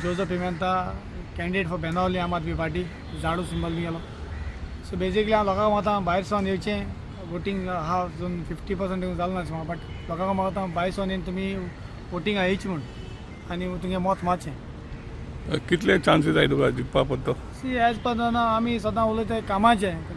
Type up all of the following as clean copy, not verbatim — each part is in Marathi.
Joseph Pimenta, candidate for Benawali Aam Aadmi Party, झाडू सिंबल गेलो. सो बेजिकली हांव लोकांक मागता भायर सावन येवचें वोटींग हा अजून 50% जालें ना म्हाका, बट लोकांक मागता भायर सावन येवन तुमी वोटिंगा येयची म्हूण आनी तुमगे मत मातशें. कितले चान्सीस आहाय तुका जिखपा पडतो? सी एज पर आमी सदां उलयताय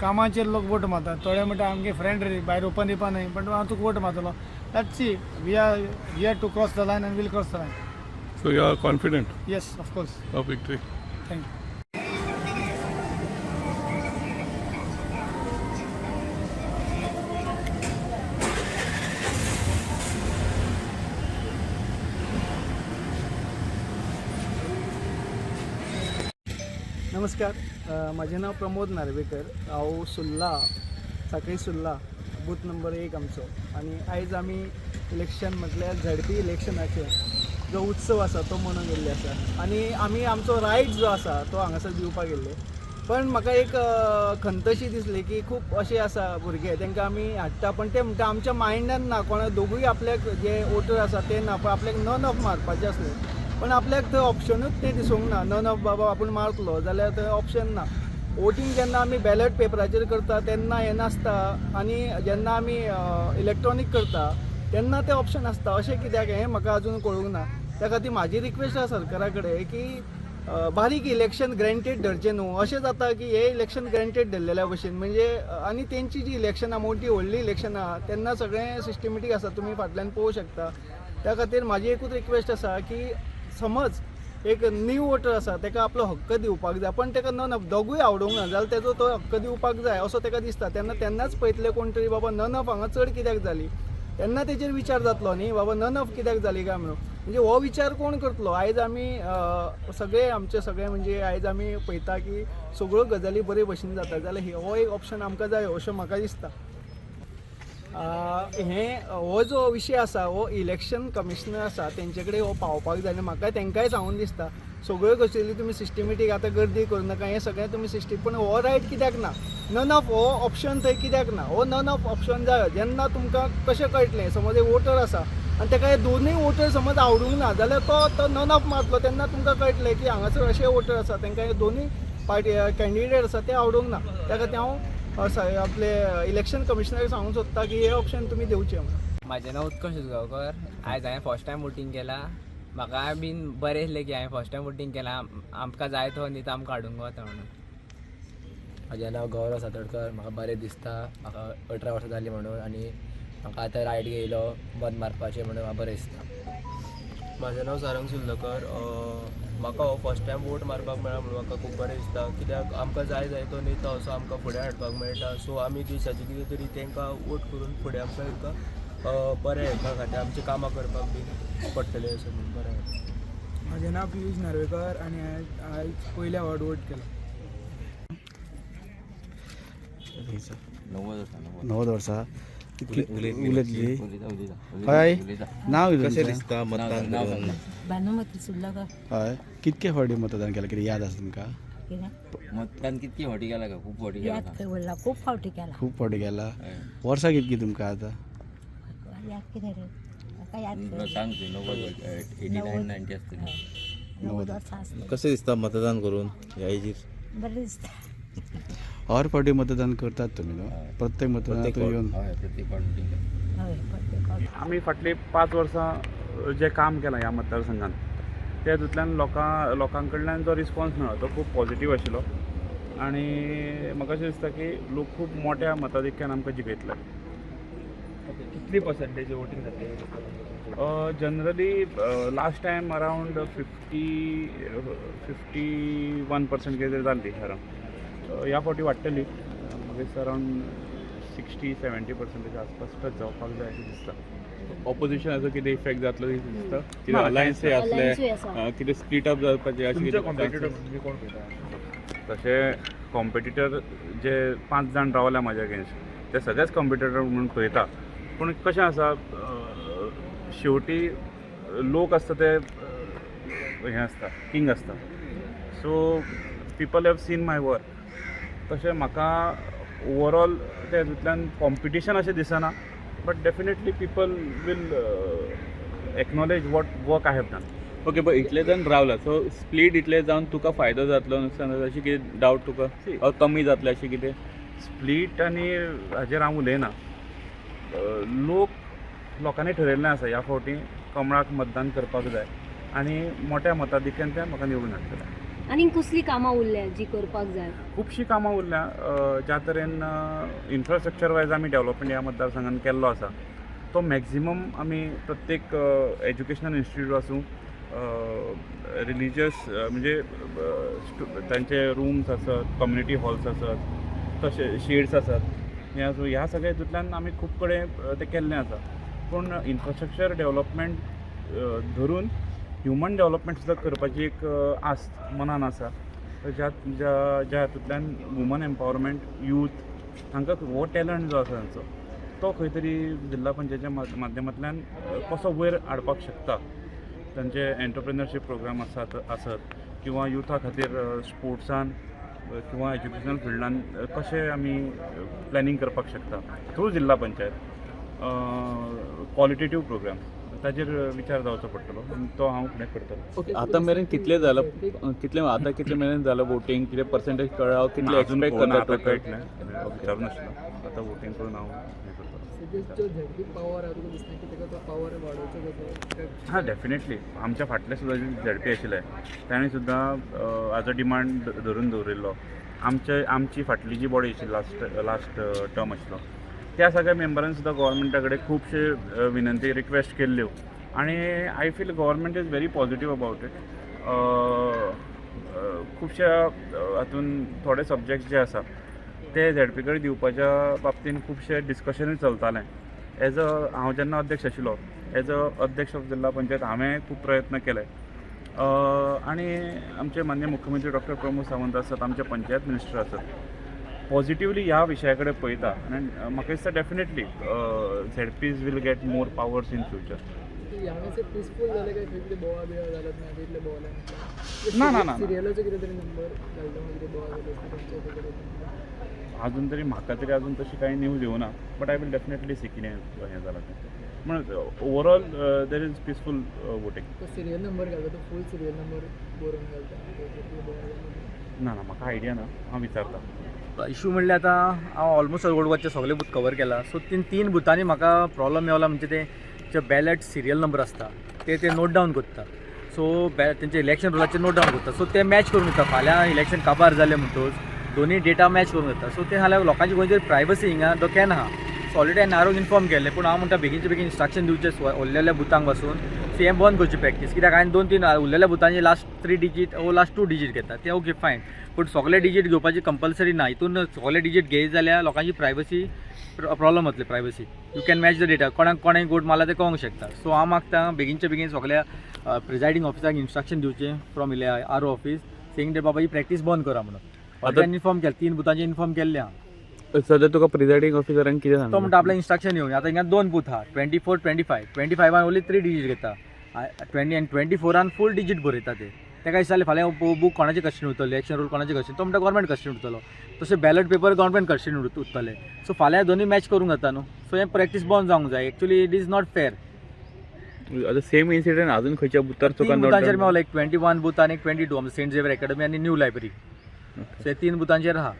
कामाचेर लोक वोट मारतात. थोडे म्हणटा आमगे फ्रेंड रे भायर ओपन दिवपा न्हय, बट हांव तुका वोट मारतलो. Let's see, we are here to cross the line and we'll cross the line. So you are confident yes, of course. of victory? Thank you. नमस्कार, माझे नाव प्रमोद नार्वेकर. हांव सुर्ला, सांखळी सुर्ला, बूथ नंबर 1 आमचो. आनी आयज आमी इलेक्शन म्हटल्यार झडपी इलेक्शनाचे जो उत्सव आसा तो म्हणून गेल्ले आसा आनी आमी आमचो रायट जो आसा तो हांगासर दिवपाक गेल्ले. पण म्हाका एक खंतशी दिसली की खूब अशे आसा भुरगे तांकां आमी हाडटा, पण ते म्हणटा आमच्या मायंडान ना, कोणा दोगूय आपल्याक जे वोटर आसा ते ना, पण आपल्याक नन ऑफ मारपाचें आसलें. पण आपल्याक थंय ऑप्शनूच ते दिसूंक ना. नन ऑफ बाबा आपूण मारतलो जाल्यार थंय ऑप्शन ना. वोटींग जेन्ना आमी बॅलट पेपराचेर करता तेन्ना हें नासता, आनी जेन्ना आमी इलेक्ट्रॉनीक करता तेन्ना तें ऑप्शन आसता. अशें कित्याक हें म्हाका अजून कळूंक ना. त्या खातीर म्हाजी रिक्वेस्ट आसा सरकारा कडेन की बारीक इलेक्शन ग्रँटेड धरचें न्हू. अशें जाता की हे इलेक्शन ग्रँटेड धरलेल्या भशेन म्हणजे आनी तेंची जी इलेक्शनां मोठी व्हडली इलेक्शनां तेन्ना सगळें सिस्टमॅटीक आसा, तुमी फाटल्यान पळोवंक शकता. त्या खातीर म्हाजी एकूच रिक्वेस्ट आसा की समज एक न्यू वोटर आसा ताका आपलो हक्क दिवपाक जाय, पण ताका नन ऑफ दोगूय आवडूंक ना जाल्यार तेजो तो हक्क दिवपाक जाय असो ताका दिसता. तेन्नाच पळयतले कोण तरी बाबा नन ऑफ हांगा चड कित्याक जाली, तेन्ना तेजेर विचार जातलो न्ही बाबा नन ऑफ कित्याक जाली काय म्हणून. म्हणजे हो विचार कोण करतलो? आयज आमी सगळे म्हणजे आयज आमी पळयता की सगळ्यो गजाली बरे भशेन जाता, जाल्यार हो एक ऑप्शन आमकां जाय अशें म्हाका दिसता. हो जो विशय आसा हो इलेक्शन कमिशनर आसा तेंचे कडेन हो पावपाक जाय आनी म्हाका तेंकाय सांगून दिसता सगळ्यो गजाली तुमी सिस्टमॅटीक आतां गर्दी करनाका, हें सगळें तुमी सिस्टम. पूण हो रायट कित्याक ना? नन ऑफ हो ऑप्शन थंय कित्याक ना? हो नन ऑफ ऑप्शन जाय जेन्ना तुमकां कशें कळटलें. समज एक वोटर आसा आनी ताका हे दोनूय वोटर समज आवडूंक ना जाल्यार तो नन ऑफ मारतलो, तेन्ना तुमकां कळटलें की हांगासर अशे वोटर आसा तांकां हे दोनूय पार्टी कॅन्डिडेट आसा ते आवडूंक ना. त्या खातीर हांव आपले इलेक्शन कमिशनराक सांगूंक सोदता की हे ऑप्शन तुमी दिवचें म्हणून. म्हाजें नांव उत्कर्श उसगांवकर. आयज हांवें फर्स्ट टायम वोटींग केलां. म्हाका बीन बरें दिसलें की हांवें फर्स्ट टायम वोटींग केलां. आमकां जाय तो न्ही तो आमकां हाडूंक वता म्हणून. म्हाजें नांव गौरव सातोडकर. म्हाका बरें दिसता, म्हाका 18 वर्सां जालीं म्हणून, आनी म्हाका आतां रायट घेयलो मत मारपाचें म्हणून म्हाका बरें दिसता. म्हाजें नांव सारंग सुर्लकर. म्हाका हो फर्स्ट टायम वोट मारपाक मेळ्ळा म्हणून म्हाका खूब बरें दिसता, कित्याक आमकां जाय तो नेता असो आमकां फुडें हाडपाक मेळटा. सो आमी देशाची कितें तरी तांकां वोट करून फुडें आमकां बरें हेका खातीर आमचीं कामां करपाक बी पडटलें अशें म्हणून बरें. म्हजें नांव पियूश नार्वेकर आनी आयज पयल्या फावट वोट केलो. 90 वर्सां उलयतली. हय, नांव कशें दिसता मतदान करून? भानुमती सुर्लकर. हय, कितके फावटी मतदान केलां? कितें याद आसा तुमकां? मतदान कितकी फावटी केला का? खूप फावटी केला याद का? खंय उरला, खूब फावटी केला. खूब फावटी केला. वर्सां कितकी तुमकां आतां? याद कितें रे म्हाका याद सांग तू. 89 90 असतील. 90 वर्सां आसली. कशें दिसता मतदान करून ह्या एजीर? बरें दिसता. हर फावटी मतदान करतात तुमी न्हू? प्रत्येक मतदानाक येवन? हय, प्रत्येक फावटी. हय, प्रत्येक फावटी. आमी फाटली 5 वर्सां जें काम केलां ह्या मतदारसंघात ते हातूंतल्यान लोकां कडल्यान जो रिस्पॉन्स मेळ्ळो तो खूब पॉझिटीव आशिल्लो. आनी म्हाका अशें दिसता की लोक खूब मोठ्या मताधिक्यान आमकां जिखयतले. कितली पर्संटेज वोटींग जातली? जनरली लास्ट टायम अरावंड 51% कितें जाल्ली अरावंड. ह्या फावटी वाडटली. म्हाका अरावंड 60-70% आसपास टच जावपाक जाय अशें दिसता. ऑपोजिशनाचो कितें इफेक्ट जातलो दिसता? कितें अलायन्सूय आसले, कितें स्प्लीट अप जावपाचें अशें कितें कॉम्पिटिटर तुमी कोण पळयता? तशें कॉम्पिटिटर जे 5 जाण रावल्या म्हाज्या अगेन्स्ट ते सगळेच कॉम्पिटिटर म्हणून पळयता. पूण कशें आसा शेवटी लोक आसता ते हें आसता, किंग आसता. So people have seen my work. तशें म्हाका ओवरऑल ते हातूंतल्यान कॉम्पिटिशन अशें दिसना, but definitely people will acknowledge what work I have done. Okay पण इतले जावन रावला सो स्प्लीट इतले जावन तुका फायदो जातलो नुकसान जातलो अशें कितें डावट तुका कमी जातलें अशें कितें? स्प्लीट आनी हाजेर हांव उलयना. लोकांनी ठरयल्लें आसा ह्या फावटी कमळाक मतदान करपाक जाय आनी मोठ्या मताधिक्यान ते म्हाका निवडून हाडटले. आनी कसली कामां उरल्या जी करपाक जाय? खुबशीं कामां उरल्या. ज्या तरेन इन्फ्रास्ट्रक्चर वायज आमी डेवलपमेंट ह्या मतदारसंघान केल्लो आसा तो मॅक्झिमम आमी प्रत्येक एज्युकेशनल इन्स्टिट्यूट आसूं रिलिजियस म्हणजे तांचे रूम्स आसत, कम्युनिटी हॉल्स आसत, तशे शेड्स आसात हे आसूं ह्या सगळ्या हितूंतल्यान आमी खूब कडेन तें केल्लें आसा. पूण इन्फ्रास्ट्रक्चर डेवलपमेंट धरून ह्युमन डेवलपमेंट सुद्दां करपाची एक आस्त मनान आसा. ज्या हातूंतल्यान वुमन एम्पावरमेंट यूथ हांकां हो टॅलंट जो आसा तांचो तो खंय तरी जिल्ला पंचायतीच्या माध्यमांतल्यान कसो वयर हाडपाक शकता. तांचे एंटरप्रेन्युअरशीप प्रोग्राम आसत किंवा युथा खातीर स्पोर्ट्सान किंवा एज्युकेशनल फिल्डान कशें आमी प्लॅनिंग करपाक शकता थ्रू जिल्ला पंचायत क्वॉलिटेटीव प्रोग्राम ताजेर विचार जावचो पडटलो आनी तो हांव फुडें करतलो. आतां मेरेन कितले जालां कितले मेरेन जालां वोटींग कितें पर्सेंटेज कळ्ळा कितले एक्सपेक्ट करता आतां कळटलें विचारूं नाशिल्लो. आतां वोटींग करून हांव हें करतलो. हां डेफिनेटली आमच्या फाटले सुद्दां झडपी आशिल्ले ताणें सुद्दां हाजो डिमांड धरून दवरिल्लो. आमची फाटली जी बॉडी आशिल्ली लास्ट टर्म आशिल्लो त्या सगळ्या मेंबरांनी सुद्दां गव्हर्मेंटा कडेन खुबशे विनंती रिक्वेस्ट केल्ल्यो आनी I feel government is very positive about it. खुबश्या हातून थोडे सब्जेक्ट्स जे आसा ते झडपी कडेन दिवपाच्या बाबतीन खुबशे डिस्कशनूय चलतालें. हांव जेन्ना अध्यक्ष आशिल्लो एज अ अध्यक्ष ऑफ जिल्ला पंचायत हांवें खूब प्रयत्न केले आनी आमचे माननीय मुख्यमंत्री डॉक्टर प्रमोद सावंत आसात, आमचे पंचायत मिनिस्टर आसात, पॉझिटिवली ह्या विशया कडेन पळयता आनी म्हाका दिसता definitely ZPs will get more powers in future. ना अजून तरी म्हाका तरी अजून तशी कांय न्यूज येवना but I will definitely see कितें हें जालां तें. म्हण overall there is peaceful voting. Serial number घालता तो फूल सिरियल नंबर बरोवन घालता. ना म्हाका आयडिया ना, हांव विचारता. इशू म्हणल्यार आतां हांव ऑलमोस्ट गोडवाचे सगळे बूथ कवर केला. सो तीन बुथांनी म्हाका प्रॉब्लम मेवला म्हणजे ते जे बॅलेट सिरियल नंबर आसता ते नोट डावन करता. सो तेंचे इलेक्शन रुलाचे नोट डावन करता. सो ते मॅच करून येता. फाल्यां इलेक्शन काबार जालें म्हणटच दोनी डेटा मॅच करून येता. सो ते जाल्यार लोकांची खंय तरी प्रायवसी हिंगा डोक्यान आहा. सो ऑलरेडी हांवें आरोग्य इन्फॉर्म केल्लें पूण हांव म्हणटा बेगीनचे बेगीन इंस्ट्रक्शन दिवचें उरलेल्या बुथांक पासून सो हें बंद करची प्रॅक्टीस. कित्याक हांवें 2-3 उरलेल्या बुथांचे लास्ट 3 डिजीट वो लास्ट 2 डिजीट घेता ते ओके फायन. पूण सगळे डिजीट घेवपाची कंपल्सरी ना. हितून सगळे डिजीट घेयत जाल्यार लोकांची प्रायवसी प्रॉब्लम जातले. Privacy you can match the data कोणें वोट मारला ते कळोंक शकता. सो हांव मागता बेगीनचे बेगीन सगळ्या प्रिजायडींग ऑफिसाक इंस्ट्रक्शन दिवचें फ्रॉम आर ऑफिस सेंग ते बाबा ही प्रॅक्टीस बंद करा म्हणून. ऑलरेडी इन्फॉर्म केलें 3 बुथांचे इन्फॉर्म केल्लें हांव. सध्या तुका प्रिजायडींग ऑफिसरान कितें सांगलें? तो म्हणटा आपलें इंस्ट्रक्शन येवन आतां हिंगा 2 बूथ आहा 24, 25. 25 ओन्ली 3 डिजीट घेता 20 आनी 24 फूल डिजीट बरयता ते. ताका दिसतालें फाल्यां बूक कोणाचे कस्टडीन उरतले, इलेक्शन रूल कोणाचे कस्टडीन. तो म्हणटा गव्हर्मेंट कस्टडीन उरतलो. तशें बॅलेट पेपर गव्हर्मेंट कस्टडीन उरतले. सो फाल्यां दोनूय मॅच करूंक जाता न्हू. सो हें प्रॅक्टीस बंद जावंक जाय. Actually it is not fair. आतां सेम इन्सिडेंट अजून खंयच्या बुथार तुका नोट बुथांचेर मेवला. 21 बुथ आनी 22 आमचो सेंट झेवियर अकॅडमी आनी न्यू लायब्ररी. सो 3 बुथांचेर आहा.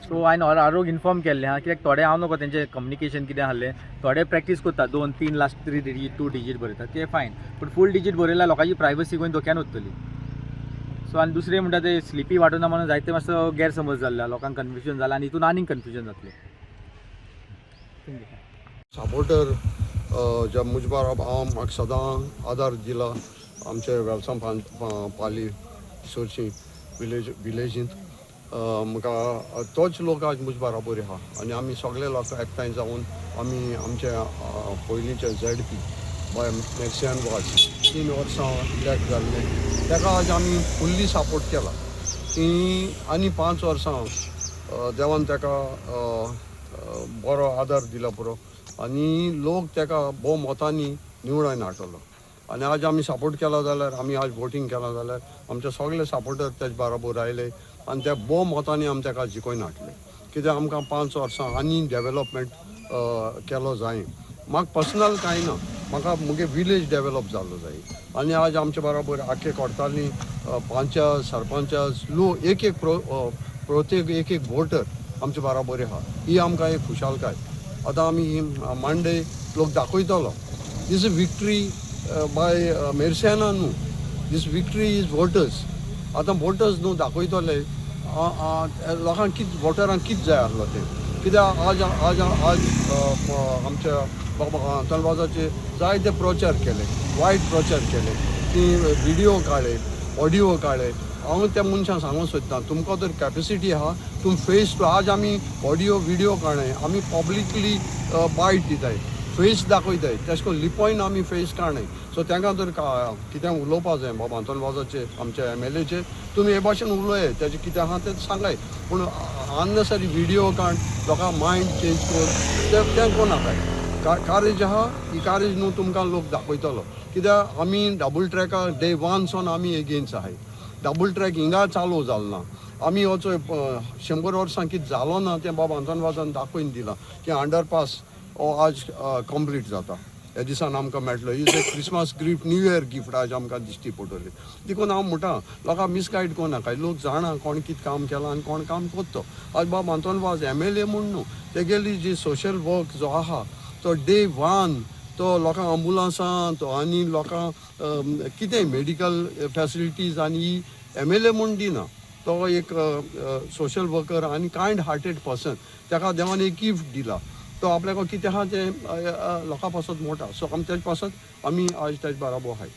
सो हांवें आरोग्य इन्फॉर्म केल्लें आहा. कित्याक थोडे हांव नको तेंचें कम्युनिकेशन कितें आहलें थोडे प्रॅक्टीस करता 2-3 लास्ट 3 डिजीट 2 डिजीट बरयता ते फायन. पूण फूल डिजीट बरयल्यार लोकांची प्रायवसी खंय धोक्यान उरतली. सो आनी दुसरें म्हणटा ते स्लिपी वाटना म्हणून जायते मातसो गैरसमज जाल्ला. लोकांक कन्फ्युजन जालां आनी हितून आनीक कन्फ्युजन जातलें. सपोर्टर ज्या मुजबार हांव म्हाका सदां आदार दिला आमचे वेवसाय पाली सोरची विलेजींत. म्हाका तोच लोक आज मुजबार बरे आहा आनी आमी सगळे लोक एकठांय जावन आमी आमचे पयलींचे ZP बाय मेर्सियान वाज 3 वर्सां इलेक्ट जाल्ले ताका आज आमी फुल्ली सपोर्ट केला. आनी 5 वर्सां देवान ताका बरो आदार दिला पुरो आनी लोक ताका भोव मोतांनी निवडून हाडटलो. आनी आज आमी सपोर्ट केला जाल्यार आमी आज वोटींग केला जाल्यार आमचे सगळे सपोर्टर तेजे बरोबर आयले आनी ते भोव मोतांनी आमी ताका जिखून हाडले. कित्याक आमकां 5 वर्सां आनी डेवलपमेंट केलो जाय. म्हाका पर्सनल कांय ना, म्हाका मुगे विलेज डेवलप जाल्लो जाय. आनी आज आमचे बरोबर आख्खे कोर्टांनी पंचायत सरपंच लोक प्रत्येक एक वोटर आमचे बरोबर आहा. ही आमकां एक खुशालकाय. आतां आमी मांडे लोक दाखयतलो. दिस इज विक्ट्री बाय मेरसेना न्हू, दिस विक्ट्री इज वोटर्स. आतां वोटर्स न्हू दाखयतले लोकांक कितें वोटरांक कितें जाय आसलो तें. कित्याक आज आज आज आमच्या तलवाजाचे जायते प्रचार केले, वायट प्रचार केले, ती व्हिडिओ काडले, ऑडियो काडले. हांव त्या मनशांक सांगूंक सोदता, तुमकां तर कॅपेसिटी आहा, तुम फेस टू आज आमी ऑडियो व्हिडिओ काडले, आमी पब्लिकली बायट दिताय, फेस दाखयताय, तेश कोन्न लिपोयन आमी फेस काडले. सो तांकां तर कितें उलोवपा जाय बाबा तलवाजाचे आमच्या MLAचे, तुमी हे भाशेन उलय, तेजें कितें आहा तें सांगाय. पूण अननेसरी व्हिडिओ काड लोकां मायंड चेंज कर तें कोनाकाय. कारेज आहा, ही कारेज न्हू तुमकां लोक दाखयतलो. कित्याक आमी डबल ट्रॅका डे 1 सावन आमी एगेन्स्ट आहाय. डबल ट्रॅक हिंगा चालू जालो ना. आमी वचो 100 वर्सां कितें जालो ना तें बाबा तलवाजान दाखोवन दिलां की अंडरपास आज कंप्लीट जाता. ह्या दिसान आमकां मेळटलो. Is a Christmas gift, new year gift आज आमकां दिश्टी पडटली. देखून हांव म्हणटा लोकांक मिसगायड कोनाकाय. लोक जाणा कोण कितें काम केलां आनी कोण काम करता. आज बाबा तलवाज MLA म्हूण न्हू, तेगेली जी सोशल वर्क जो आहा तो डे 1 तो लोकांक अँबुलन्सां तो आनी लोकांक कितें मेडिकल फॅसिलिटीज आनी MLA म्हूण दिना. तो एक सोशल वर्कर आनी कायंड हार्टेड पर्सन. ताका देवान एक गिफ्ट दिला. तो आपल्याक कितें आहा तें लोकां पासत मोठा. सो आमी तेजे पासत आमी आज तेजे बराबर आहाय.